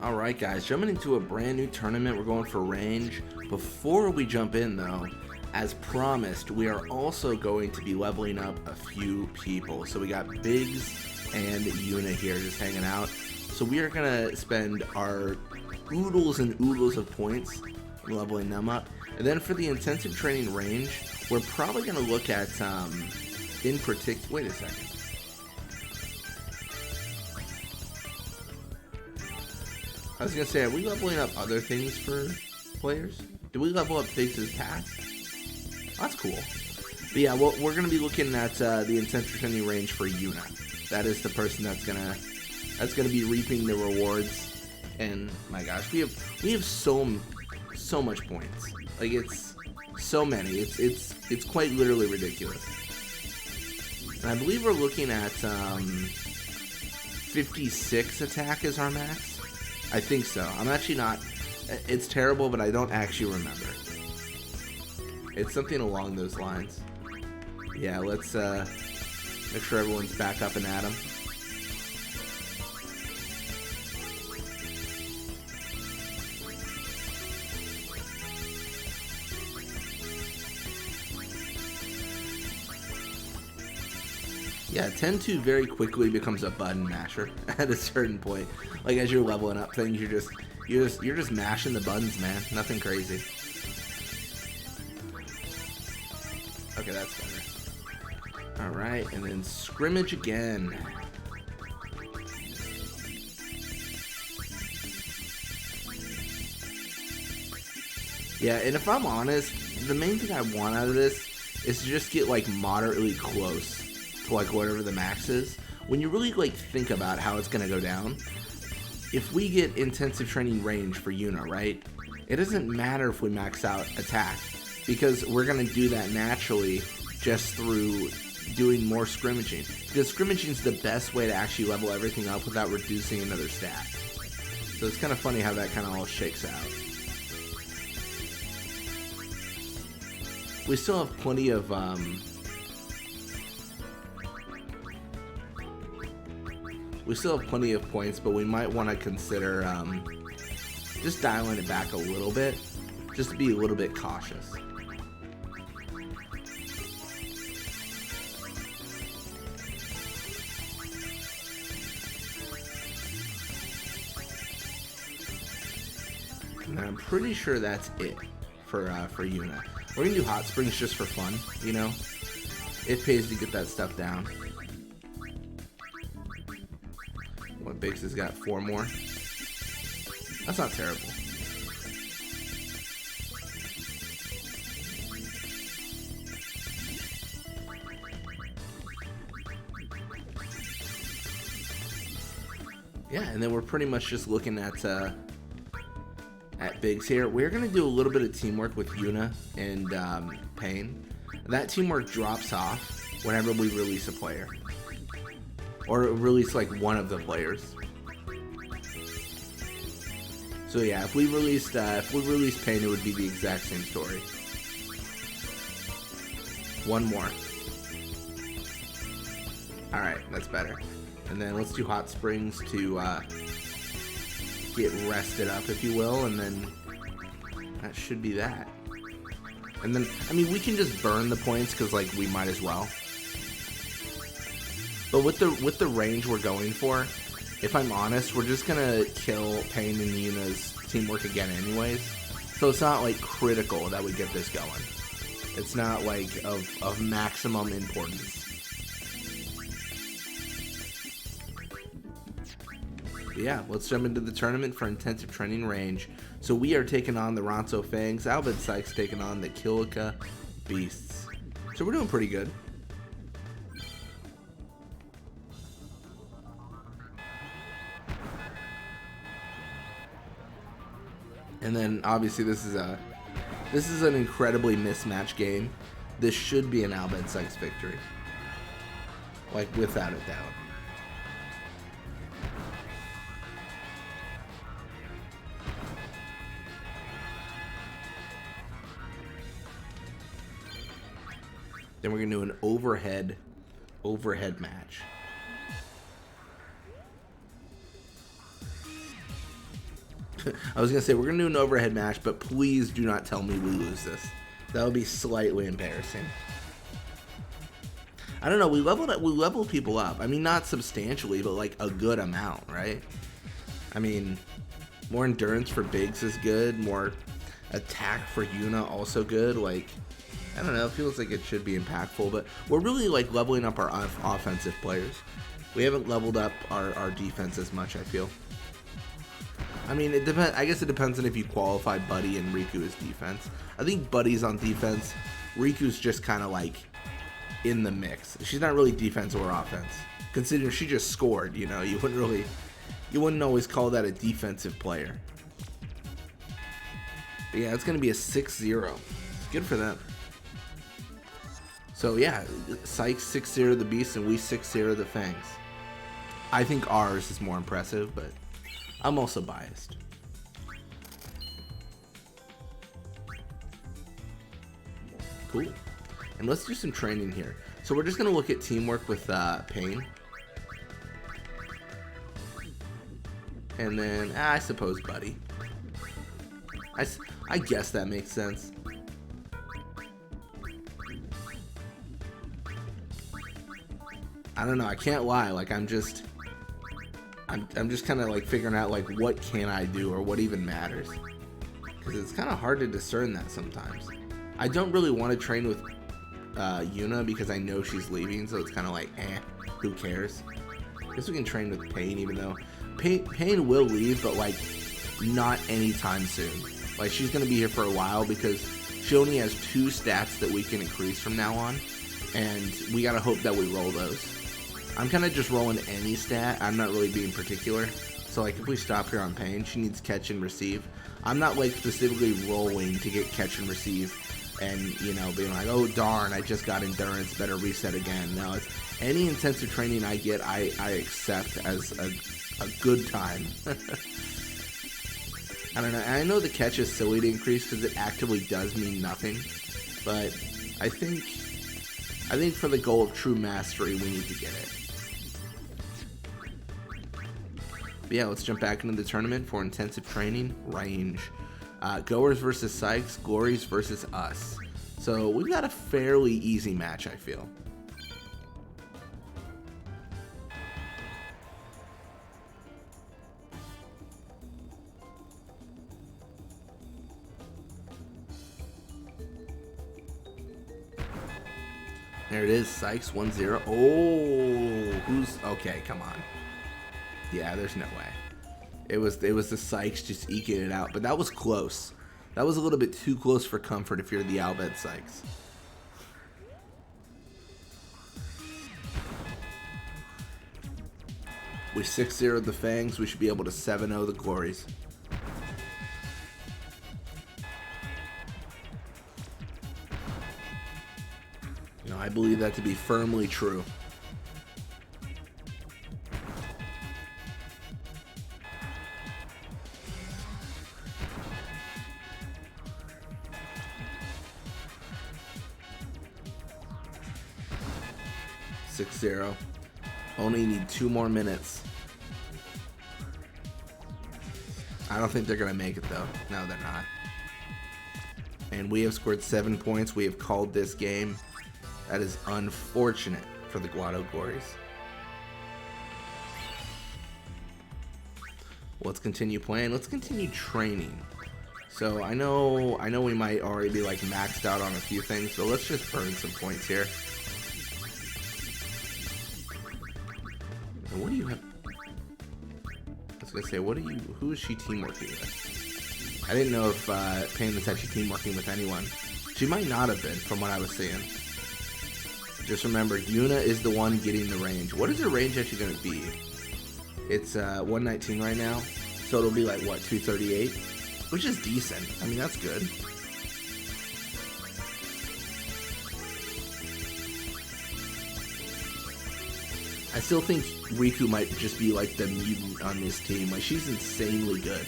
Alright guys, jumping into a brand new tournament. We're going for range. Before we jump in though, as promised, we are also going to be leveling up a few people. So we got Biggs and Yuna here just hanging out. So we are going to spend our oodles and oodles of points leveling them up. And then for the intensive training range, we're probably going to look at, in particular, wait a second. I was going to say, are we leveling up other things for players? Do we level up Biggs' pass? That's cool. But yeah, well, we're going to be looking at the intensive training range for Yuna. That is the person that's gonna be reaping the rewards. And my gosh, we have so much points. Like, it's so many. It's quite literally ridiculous. And I believe we're looking at 56 attack is our max. I think so. I'm actually not. It's terrible, but I don't actually remember. It's something along those lines. Yeah, let's make sure everyone's back up and at 'em. Yeah, 10-2 very quickly becomes a button masher at a certain point. Like, as you're leveling up things, you're just mashing the buttons, man. Nothing crazy. Okay, that's better. All right, and then scrimmage again. Yeah, and if I'm honest, the main thing I want out of this is to just get like moderately close to like whatever the max is. When you really like think about how it's gonna go down, if we get intensive training range for Yuna, right, it doesn't matter if we max out attack, because we're gonna do that naturally just through doing more scrimmaging, because scrimmaging is the best way to actually level everything up without reducing another stat. So it's kind of funny how that kind of all shakes out. We still have plenty of points, but we might want to consider just dialing it back a little bit, just to be a little bit cautious. And I'm pretty sure that's it for Yuna. We're gonna do hot springs just for fun, you know. It pays to get that stuff down. What, Biggs has got 4 more? That's not terrible. Yeah, and then we're pretty much just looking at Biggs here. We're gonna do a little bit of teamwork with Yuna and Pain. That teamwork drops off whenever we release a player, or release like one of the players. So yeah, if we released Pain, it would be the exact same story. One more. All right, that's better. And then let's do hot springs to get rested up, if you will, and then that should be that. And then, I mean, we can just burn the points because, like, we might as well. But with the range we're going for, if I'm honest, we're just gonna kill Pain and Yuna's teamwork again anyways. So it's not like critical that we get this going. It's not like of maximum importance. But yeah, let's jump into the tournament for intensive training range. So we are taking on the Ronso Fangs. Alvin Sykes taking on the Kilika Beasts. So we're doing pretty good. And then obviously this is an incredibly mismatched game. This should be an Alvin Sykes victory, like without a doubt. Then we're gonna do an overhead match. I was gonna say we're gonna do an overhead match, but please do not tell me we lose this. That would be slightly embarrassing. I don't know. We leveled people up. I mean, not substantially, but like a good amount, right? I mean, more endurance for Biggs is good. More attack for Yuna also good. Like, I don't know. It feels like it should be impactful, but we're really like leveling up our offensive players. We haven't leveled up our defense as much, I feel. I mean, it depends. I guess it depends on if you qualify Buddy and Riku as defense. I think Buddy's on defense. Riku's just kind of like in the mix. She's not really defense or offense. Considering she just scored, you know, you wouldn't always call that a defensive player. But yeah, it's gonna be a 6-0. Good for them. So yeah, Sykes 6-0 the Beast and we 6-0 the Fangs. I think ours is more impressive, but I'm also biased. Cool. And let's do some training here. So we're just going to look at teamwork with Pain. And then, I suppose Buddy. I guess that makes sense. I don't know. I can't lie. Like, I'm just kind of like figuring out like what can I do or what even matters. Because it's kind of hard to discern that sometimes. I don't really want to train with Yuna because I know she's leaving, so it's kind of like, who cares? I guess we can train with Pain, even though Pain will leave, but like not anytime soon. Like she's gonna be here for a while because she only has 2 stats that we can increase from now on, and we gotta hope that we roll those. I'm kind of just rolling any stat. I'm not really being particular. So like if we stop here on Pain, she needs catch and receive. I'm not like specifically rolling to get catch and receive and, you know, being like, oh darn, I just got endurance, better reset again. No, it's any intensive training I get, I accept as a good time. I don't know. I know the catch is silly to increase because it actively does mean nothing, but I think for the goal of true mastery, we need to get it. But yeah, let's jump back into the tournament for intensive training range. Goers versus Sykes, Glories versus us. So we've got a fairly easy match, I feel. There it is, Sykes 1-0. Oh, who's okay? Come on. Yeah, there's no way. It was the Sykes just eking it out, but that was close. That was a little bit too close for comfort if you're the Albed Sykes. We 6-0'd the Fangs. We should be able to 7-0 the Glories. You know, I believe that to be firmly true. Only need 2 more minutes. I don't think they're going to make it, though. No, they're not. And we have scored 7 points. We have called this game. That is unfortunate for the Guado Glories. Let's continue playing. Let's continue training. So I know we might already be like maxed out on a few things, so let's just burn some points here. And what do you have? I was gonna say, who is she team working with? I didn't know if Pain was actually team working with anyone. She might not have been, from what I was seeing. Just remember, Yuna is the one getting the range. What is her range actually gonna be? It's 119 right now, so it'll be like what, 238, which is decent. I mean, that's good. I still think Riku might just be like the mutant on this team. Like, she's insanely good.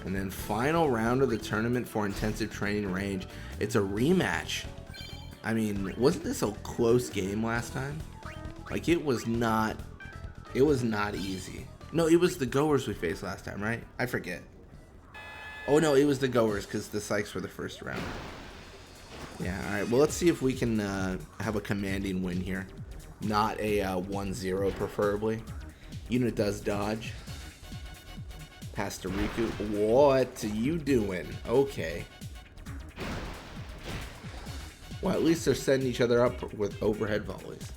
And then final round of the tournament for intensive training range. It's a rematch. I mean, wasn't this a close game last time? Like, it was not It was not easy. No, it was the goers we faced last time, right? I forget. Oh no, it was the goers because the Sykes were the first round. Yeah, alright. Well, let's see if we can have a commanding win here. Not a 1-0 preferably. Yuna does dodge. Pass to Riku. What are you doing? Okay. Well, at least they're setting each other up with overhead volleys.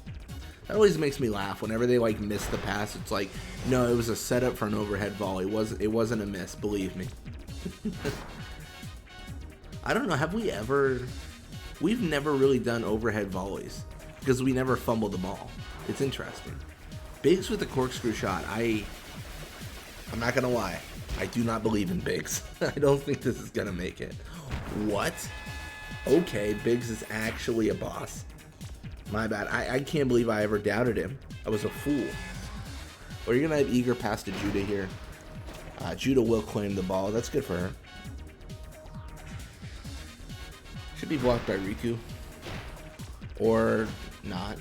That always makes me laugh whenever they like miss the pass. It's like, no, it was a setup for an overhead volley. It wasn't a miss, believe me. I don't know, have we ever... We've never really done overhead volleys because we never fumbled the ball. It's interesting. Biggs with the corkscrew shot. I'm not gonna lie. I do not believe in Biggs. I don't think this is gonna make it. What? Okay, Biggs is actually a boss. My bad. I can't believe I ever doubted him. I was a fool. Or you're gonna have eager pass to Judah here. Judah will claim the ball. That's good for her. Should be blocked by Riku. Or not.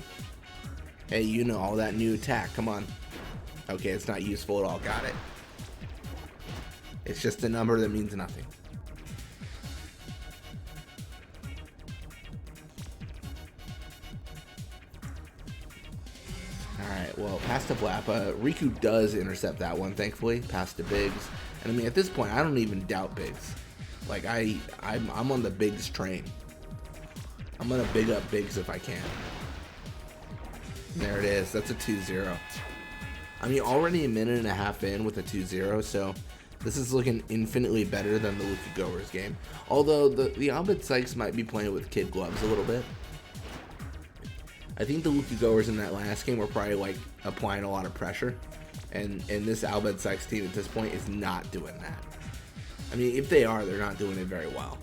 Hey, you know all that new attack. Come on. Okay, it's not useful at all. Got it. It's just a number that means nothing. Alright, well, pass to Blappa. Riku does intercept that one, thankfully. Pass to Biggs. And I mean, at this point, I don't even doubt Biggs. Like, I'm on the Biggs train. I'm going to big up Biggs if I can. And there it is. That's a 2-0. I mean, already a minute and a half in with a 2-0, so this is looking infinitely better than the Luka Goers game. Although, the Abed Sykes might be playing with kid gloves a little bit. I think the Luka Goers in that last game were probably, like, applying a lot of pressure. And this Abed Sykes team at this point is not doing that. I mean, if they are, they're not doing it very well.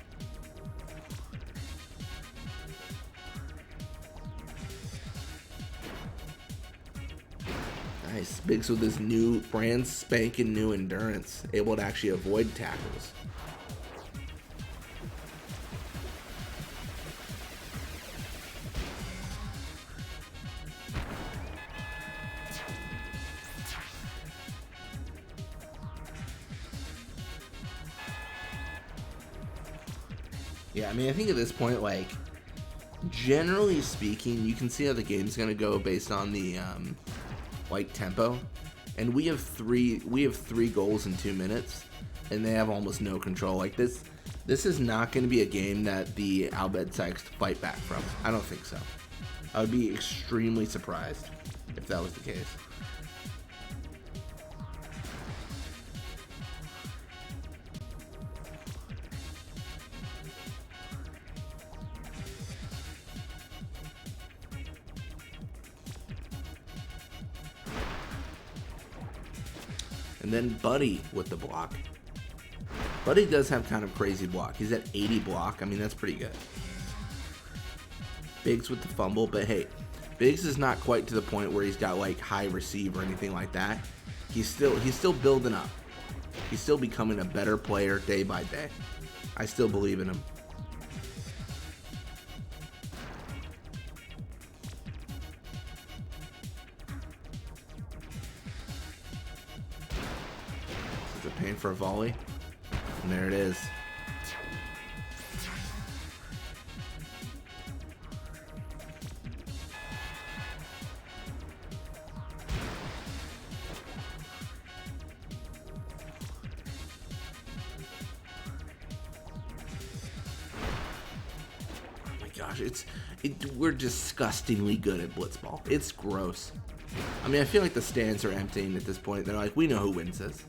Nice. Biggs with his new, brand spanking new endurance. Able to actually avoid tackles. Yeah, I mean, I think at this point, like, generally speaking, you can see how the game's gonna go based on the like tempo. And we have three goals in 2 minutes, and they have almost no control. Like this is not going to be a game that the Albed Sykes fight back from. I don't think so. I would be extremely surprised if that was the case. And then Buddy with the block. Buddy does have kind of crazy block. He's at 80 block. I mean, that's pretty good. Biggs with the fumble, but hey, Biggs is not quite to the point where he's got like high receive or anything like that. He's still building up. He's still becoming a better player day by day. I still believe in him. Paying for a volley, and there it is. Oh my gosh, we're disgustingly good at Blitzball. It's gross. I mean, I feel like the stands are emptying at this point. They're like, we know who wins this.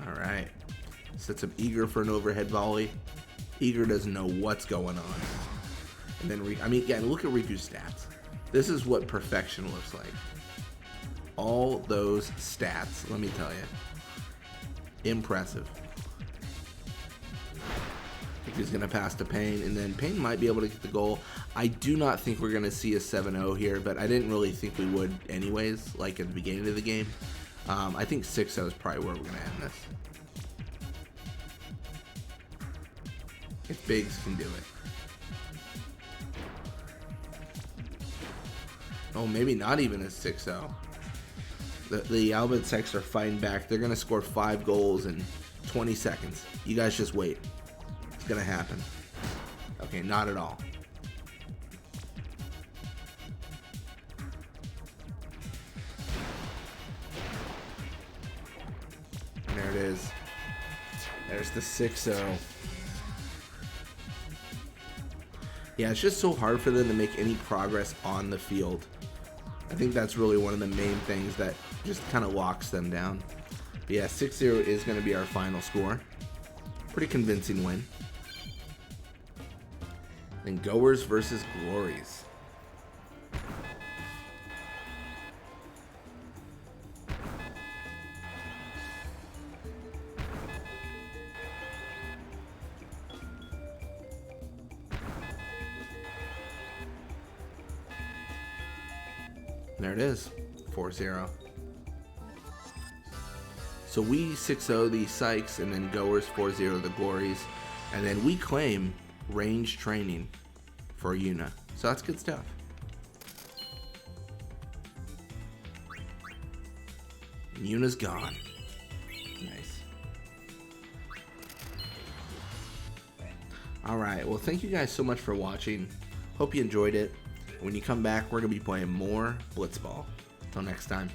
Alright. Sets up Eager for an overhead volley. Eager doesn't know what's going on. And then, I mean, yeah, look at Riku's stats. This is what perfection looks like. All those stats, let me tell you. Impressive. I think he's going to pass to Payne, and then Payne might be able to get the goal. I do not think we're going to see a 7-0 here, but I didn't really think we would anyways, like at the beginning of the game. I think 6-0 is probably where we're going to end this. If Biggs can do it. Oh, maybe not even a 6-0. The Albert Sex are fighting back. They're going to score 5 goals in 20 seconds. You guys just wait. It's going to happen. Okay, not at all. And there it is. There's the 6-0. Yeah, it's just so hard for them to make any progress on the field. I think that's really one of the main things that just kind of locks them down. But yeah, 6-0 is going to be our final score. Pretty convincing win. Then Goers versus Glories. There it is, 4-0. So we 6-0 the Sykes, and then Goers 4-0 the Glories, and then we claim range training for Yuna. So that's good stuff. And Yuna's gone. Nice. Alright, well thank you guys so much for watching. Hope you enjoyed it. When you come back, we're going to be playing more Blitzball. Until next time.